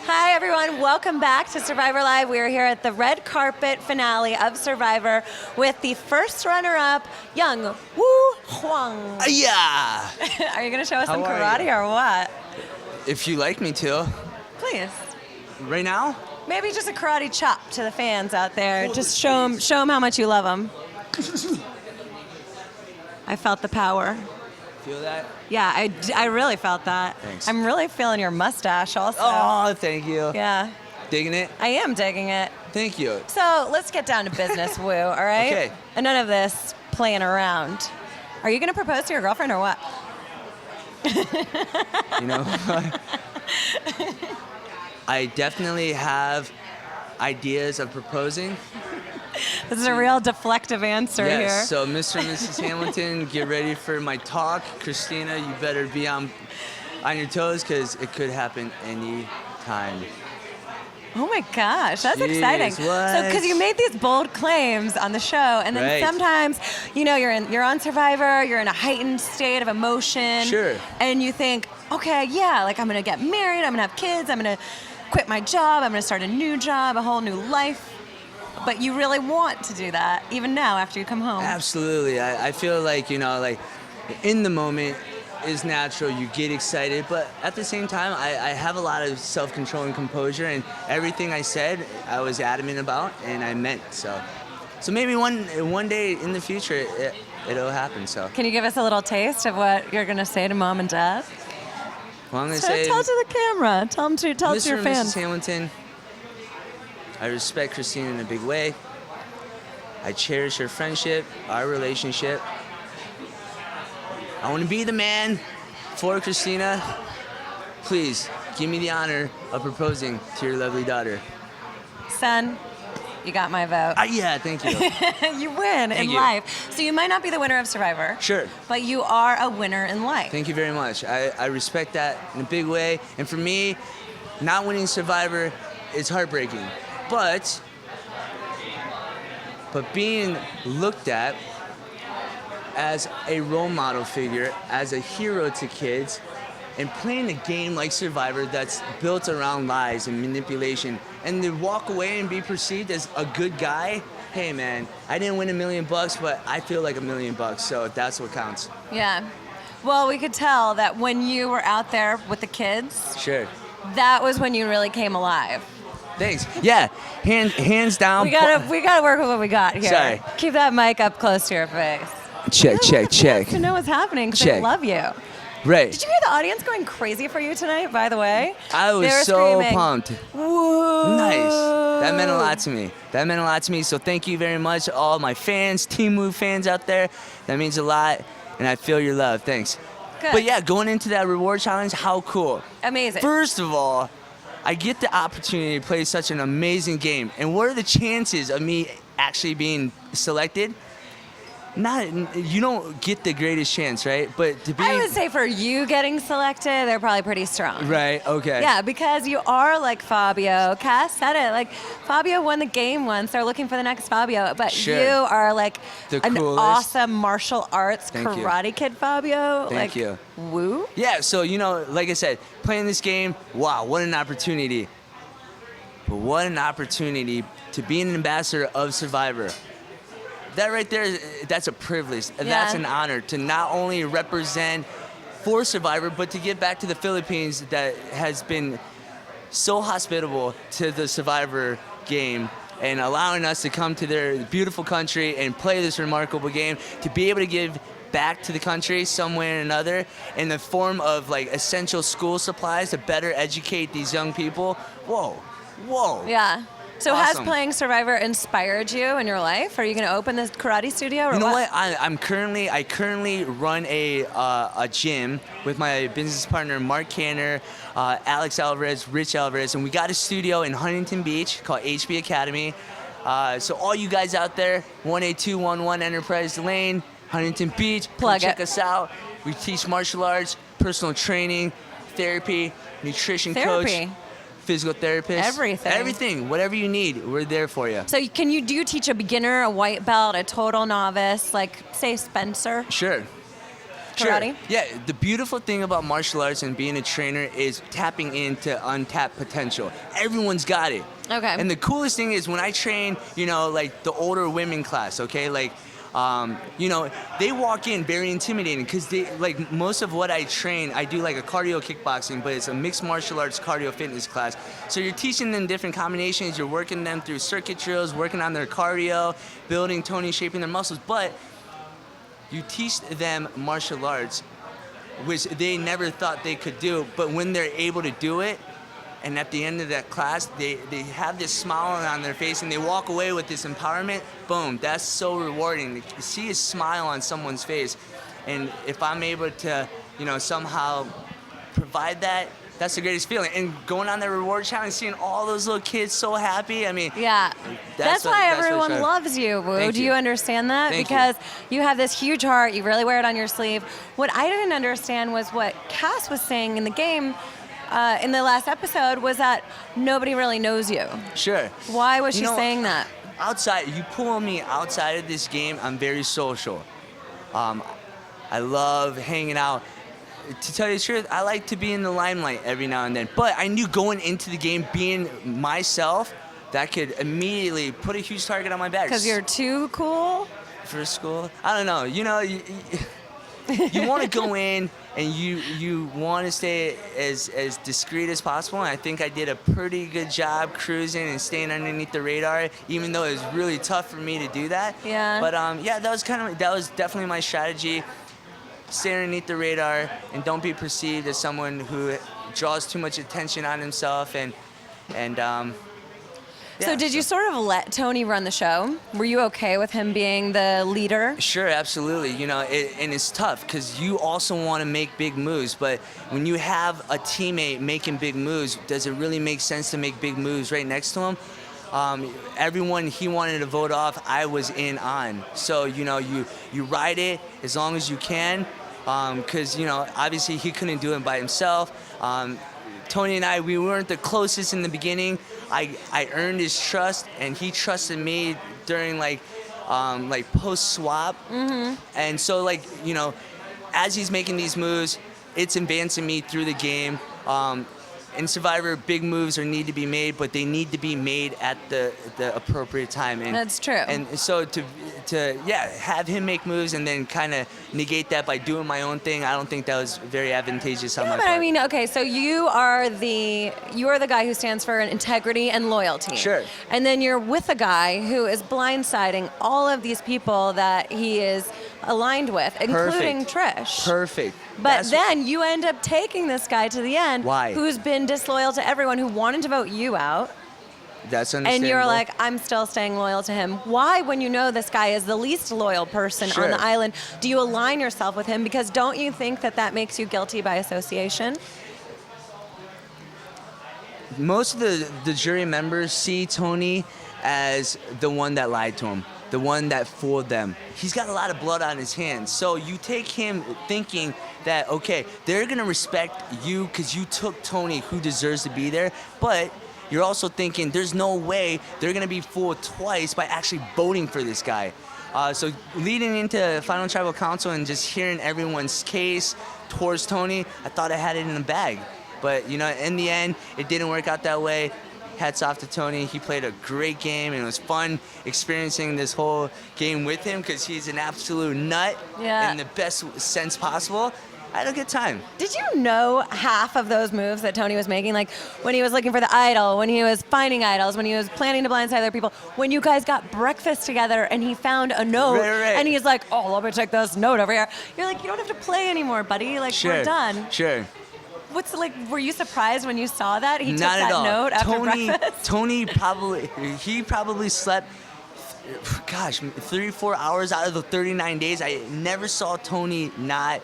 Hi, everyone. Welcome back to Survivor Live. We are here at the red carpet finale of Survivor with the first runner-up, young Hwang. Yeah. Are you going to show us How some are karate you? or what? If you like me to. Please. Right now? Maybe just a karate chop to the fans out there. Just show them how much you love them. I felt the power. Feel that? Yeah, I really felt that. Thanks. I'm really feeling your mustache also. Oh, thank you. Yeah, Digging it? I am digging it. Thank you. So let's get down to business, Woo, all right? Okay. And none of this playing around. Are you going to propose to your girlfriend or what? You know, I definitely have ideas of proposing. This is a real deflective answer Yes, here. so Mr. and Mrs. Hamilton, get ready for my talk. Christina, you better be on your toes because it could happen any time. Oh my gosh, that's Jeez, exciting. what? So, because you made these bold claims on the show, and then Right. sometimes, you know, you're on Survivor, you're in a heightened state of emotion. Sure. And you think, okay, yeah, like I'm gonna get married, I'm gonna have kids, I'm gonna quit my job, I'm gonna start a new job, a whole new life. But you really want to do that, even now after you come home. Absolutely. I feel like, you know, like in the moment is natural. You get excited, but at the same time, I have a lot of self-control and composure, and everything I said, I was adamant about, and I meant. So maybe one day in the future, it'll happen. So Can you give us a little taste of what you're gonna say to mom and dad? well, I'm gonna So say, tell it to the camera. Tell it to Mr. your and fans. Mrs. Hamilton, I respect Christina in a big way. I cherish her friendship, our relationship. I want to be the man for Christina. Please give me the honor of proposing to your lovely daughter. Son, you got my vote. Yeah, thank you. You win Thank in you. life. So you might not be the winner of Survivor. Sure. But you are a winner in life. Thank you very much. I respect that in a big way. And for me, not winning Survivor is heartbreaking. But being looked at as a role model figure, as a hero to kids, and playing a game like Survivor that's built around lies and manipulation, and to walk away and be perceived as a good guy, hey man, I didn't win $1 million, but I feel like $1 million, so that's what counts. Yeah. Well, we could tell that when you were out there with the kids, Sure. that was when you really came alive. Thanks. Yeah, hands down. We gotta work with what we got here. Sorry. Keep that mic up close to your face. Check. To know what's happening because they Check. love you. Right. Did you hear the audience going crazy for you tonight, by the way? I was They were so screaming, pumped. Woo! Nice. That meant a lot to me. So thank you very much, all my fans, Team Woo fans out there. That means a lot, and I feel your love. Thanks. Good. But yeah, going into that reward challenge, how cool. Amazing. First of all, I get the opportunity to play such an amazing game. And what are the chances of me actually being selected? You don't get the greatest chance, right? But to be I would say for you getting selected, they're probably pretty strong. right, okay. Yeah, because you are like Fabio. Cass said it. Like, Fabio won the game once. They're looking for the next Fabio. But Sure. you are like The an coolest. awesome martial arts Thank you. karate kid, Fabio. Thank you. Woo? Yeah, so, you know, like I said, playing this game, wow, what an opportunity. But what an opportunity to be an ambassador of Survivor. That right there, that's a privilege. That's an honor to not only represent for Survivor, but to give back to the Philippines that has been so hospitable to the Survivor game and allowing us to come to their beautiful country and play this remarkable game, to be able to give back to the country some way or another in the form of like essential school supplies to better educate these young people. Whoa. Yeah. So has Awesome. playing Survivor inspired you in your life? Are you going to open this karate studio or You know what? I currently run a gym with my business partner Mark Canner, Alex Alvarez, Rich Alvarez, and we got a studio in Huntington Beach called HB Academy. So all you guys out there, 18211 Enterprise Lane, Huntington Beach, Plug check it. us out. We teach martial arts, personal training, therapy, nutrition Therapy. coach, physical therapist. Everything. Whatever you need, we're there for you. So do you teach a beginner, a white belt, a total novice, like say Spencer? Sure. karate? Sure. Yeah, the beautiful thing about martial arts and being a trainer is tapping into untapped potential. Everyone's got it. Okay. And the coolest thing is when I train, like the older women class, okay, like, they walk in very intimidating because they, like, most of what I train, I do like a cardio kickboxing, but it's a mixed martial arts cardio fitness class. So you're teaching them different combinations, you're working them through circuit drills, working on their cardio, building, toning, shaping their muscles, but you teach them martial arts, which they never thought they could do, but when they're able to do it, and at the end of that class, they have this smile on their face and they walk away with this empowerment, boom, that's so rewarding. To see a smile on someone's face. And if I'm able to, somehow provide that, that's the greatest feeling. And going on the reward challenge, seeing all those little kids so happy, I mean. Yeah. That's why everyone loves you, Wu. Thank Do you. you understand that? Thank because you have this huge heart, you really wear it on your sleeve. What I didn't understand was what Cass was saying in the game, in the last episode, was that nobody really knows you. Sure. Why was she saying that? Outside, you pull me outside of this game, I'm very social. I love hanging out. To tell you the truth, I like to be in the limelight every now and then. But I knew going into the game, being myself, that could immediately put a huge target on my back. Because you're too cool? For school? I don't know. You want to go in and you want to stay as discreet as possible. And I think I did a pretty good job cruising and staying underneath the radar, even though it was really tough for me to do that. Yeah. But that was definitely my strategy. Stay underneath the radar and don't be perceived as someone who draws too much attention on himself So did you sort of let Tony run the show? Were you okay with him being the leader? Sure, absolutely. And it's tough because you also want to make big moves, but when you have a teammate making big moves, does it really make sense to make big moves right next to him? Everyone he wanted to vote off, I was in on. So, you ride it as long as you can because, obviously he couldn't do it by himself. Tony and I, we weren't the closest in the beginning. I earned his trust, and he trusted me during like post swap. Mm-hmm. And so as he's making these moves, it's advancing me through the game. In Survivor, big moves need to be made, but they need to be made at the appropriate time. And that's true. And so to have him make moves and then kind of negate that by doing my own thing, I don't think that was very advantageous on my part. But I mean, okay, so you are the guy who stands for integrity and loyalty. Sure. And then you're with a guy who is blindsiding all of these people that he is aligned with, including Trish. Perfect. But then you end up taking this guy to the end. Why? Who's been disloyal to everyone, who wanted to vote you out. That's understandable. And you're like, I'm still staying loyal to him. Why, when you know this guy is the least loyal person on the island, do you align yourself with him? Because don't you think that makes you guilty by association? Most of the jury members see Tony as the one that lied to him, the one that fooled them. He's got a lot of blood on his hands. So you take him thinking that, okay, they're going to respect you because you took Tony, who deserves to be there. But you're also thinking there's no way they're going to be fooled twice by actually voting for this guy. So leading into Final Tribal Council and just hearing everyone's case towards Tony, I thought I had it in the bag. But, in the end, it didn't work out that way. Hats off to Tony. He played a great game, and it was fun experiencing this whole game with him because he's an absolute nut in the best sense possible. I had a good time. Did you know half of those moves that Tony was making? Like when he was looking for the idol, when he was finding idols, when he was planning to blindside other people, when you guys got breakfast together and he found a note and he's like, oh, let me take this note over here. You're like, you don't have to play anymore, buddy. Like, we're done. Sure. Were you surprised when you saw that? He took Not that at all. note after breakfast? Tony probably slept, 3-4 hours out of the 39 days. I never saw Tony not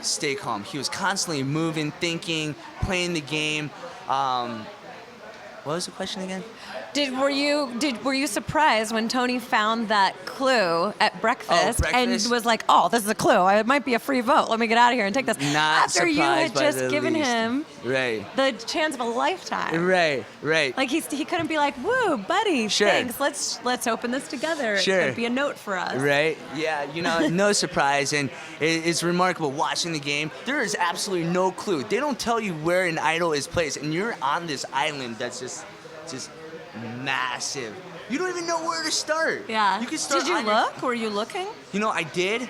stay calm. He was constantly moving, thinking, playing the game. What was the question again? Were you surprised when Tony found that clue at breakfast, and was like, "Oh, this is a clue. It might be a free vote. Let me get out of here and take this." Not After you had surprised by just the given least. him Right. the chance of a lifetime. Right. Like he couldn't be like, "Woo, buddy, Sure. thanks. Let's open this together. Sure. It could be a note for us." Right? Yeah, no surprise. And it's remarkable watching the game. There is absolutely no clue. They don't tell you where an idol is placed. And you're on this island that's just massive. You don't even know where to start. Yeah. You can start. Did you look? Were you looking? I did.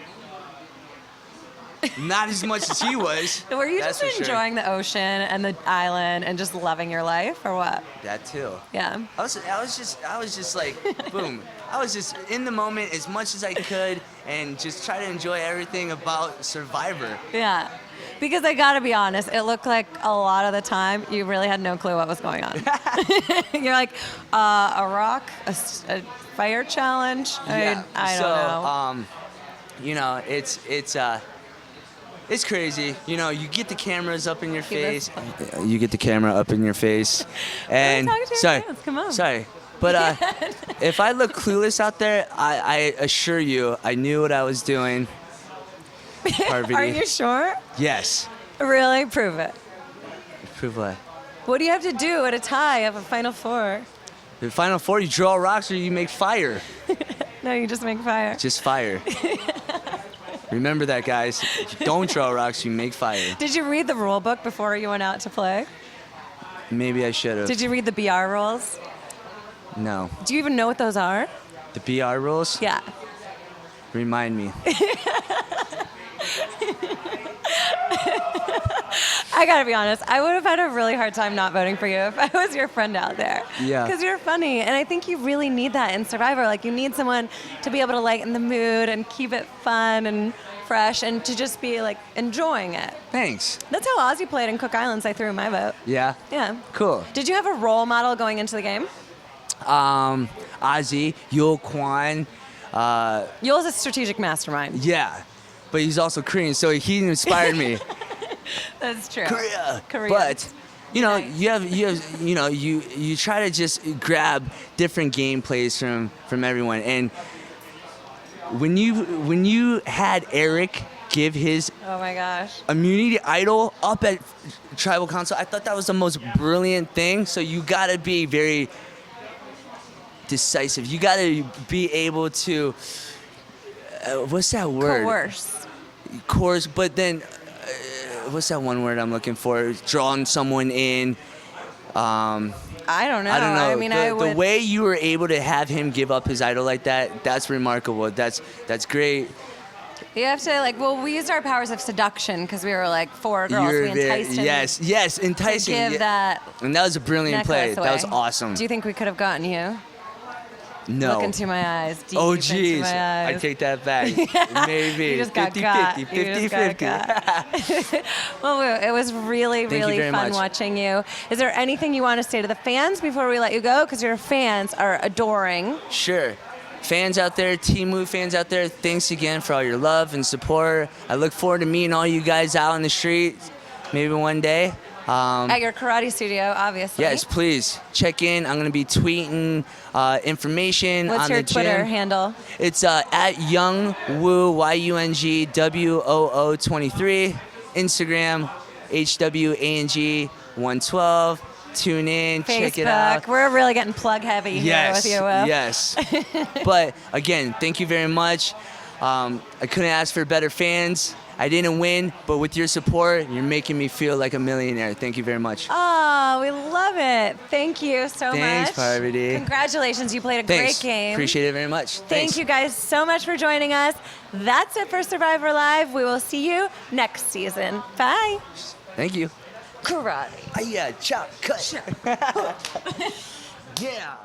Not as much as he was. Were you that's just for sure. enjoying the ocean and the island and just loving your life, or what? That too. Yeah. I was just like, boom. I was just in the moment as much as I could and just try to enjoy everything about Survivor. Yeah. Because I gotta be honest, it looked like a lot of the time you really had no clue what was going on. You're like, a rock, a fire challenge. Yeah. I don't know. It's crazy. You get the cameras up in your Keep this face. You get the camera up in your face, and talking to your sorry, fans, come on. sorry. But if I look clueless out there, I assure you, I knew what I was doing. Parvati. Are you sure? Yes. Really? Prove it. Prove what? What do you have to do at a tie of a Final Four? The Final Four, you draw rocks or you make fire. No, you just make fire. Just fire. Remember that, guys. You don't draw rocks, you make fire. Did you read the rule book before you went out to play? Maybe I should have. Did you read the BR rules? No. Do you even know what those are? The BR rules? Yeah. Remind me. I gotta be honest, I would have had a really hard time not voting for you if I was your friend out there. Yeah. Because you're funny, and I think you really need that in Survivor. Like, you need someone to be able to lighten the mood and keep it fun and fresh and to just be, like, enjoying it. Thanks. That's how Ozzy played in Cook Islands. I threw in my vote. Yeah? Yeah. Cool. Did you have a role model going into the game? Ozzy, Yul Kwan. Yule's a strategic mastermind. Yeah. But he's also Korean, so he inspired me. That's true. Korea. Korea. But Nice. you try to just grab different gameplays from everyone. And when you had Eric give his Oh my gosh. immunity idol up at tribal council, I thought that was the most brilliant thing. So you gotta be very decisive. You gotta be able to what's that word? Coerce, but then what's that one word I'm looking for? Drawing someone in. I don't know. I don't know. I mean, the way you were able to have him give up his idol like that's remarkable. That's great. You have to, we used our powers of seduction because we were like four girls. We enticed him. Yes, enticing. To give yeah. that And that was a brilliant play. necklace That was away. awesome. Do you think we could have gotten you? No. Look into my eyes. Deep Oh, into jeez. my eyes. I take that back. Maybe. You just got 50-50, got. 50-50. Well, it was really, Thank you really very fun much. watching you. Is there anything you want to say to the fans before we let you go? Because your fans are adoring. Sure. Fans out there, Team Woo fans out there, thanks again for all your love and support. I look forward to meeting all you guys out in the street, maybe one day. At your karate studio, obviously. Yes, please check in. I'm gonna be tweeting information What's on your the Twitter gym. handle? It's at Young Woo YUNGWOO 23. Instagram HWANG112. Tune in, Facebook. check it out. We're really getting plug heavy here with you, Will. Yes. But again, thank you very much. I couldn't ask for better fans. I didn't win, but with your support, you're making me feel like a millionaire. Thank you very much. Oh, we love it. Thank you so Thanks, much. Parvati. Congratulations. You played a Thanks. great game. Appreciate it very much. Thank Thanks. you guys so much for joining us. That's it for Survivor Live. We will see you next season. Bye. Thank you. Karate. Yeah, chop, cut. Yeah.